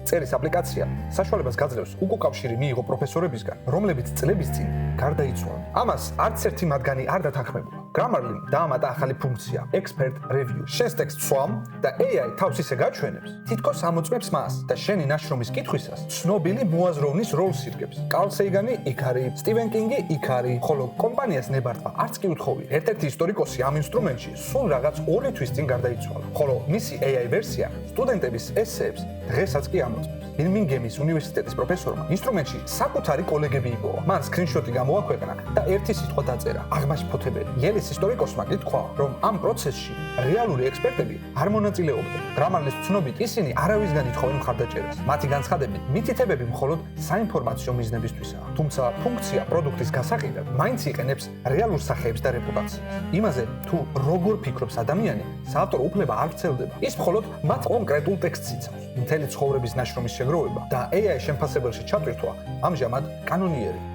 წერის აპლიკაცია საშუალებას გაძლევს უკავშირი მიიღო პროფესორებისგან, რომლებიც წლების წინ გარდაიცვალა. ამას არც ერთი მათგანი არ დათანხმებულა. Grammarly დაამატა ახალი ფუნქცია expert review. შენს ტექსტს სვამ და AI თავს ისე გაჩვენებს, თითქოს ამოწმებს მას და შენი ნაშრომის კითხვისას ცნობილი მოაზროვნის როლს ირგებს. Carl Sagan იქ არის, Stephen King იქ არის, ხოლო კომპანიას ნებართვა არც კი უთხოვია. ერთ-ერთი ისტორიკოსი ამ ინსტრუმენტში სულ რაღაც 2 თვის წინ გარდაიცვალა, ხოლო მისი AI ვერსია სტუდენტების ესეებს დღესაც კი ამოწმებს. Birminghamis უნივერსიტეტის პროფესორმა ინსტრუმენტში საკუთარი კოლეგები იპოვა. მან სკრინშოტი გამოაქვეყნა და ერთი სიტყვა დაწერა: აღმაშფოთებელი. Yelis ისტორიკოსმა კი თქვა, რომ ამ პროცესში რეალური ექსპერტები არ მონაწილეობდნენ. Grammarly-ს ცნობით ისინი არავისგან ითხოვენ მხარდაჭერას. მათი განცხადებით, მითითებები მხოლოდ საინფორმაციო მიზნებისთვისაა. თუმცა ფუნქცია პროდუქტის გასაყიდად მაინც იყენებს რეალურ სახეებს და რეპუტაციას. იმაზე, თუ როგორ ფიქრობს ადამიანი, საავტორო უფლება არ ვრცელდება. ის მხოლოდ მათ კონკრეტულ ტექსტს იცავს. მთელი ცხოვრების ნაშრომის შეგროვება და AI შემფასებელში ჩატვირთვა ამჟამად კანონიერი.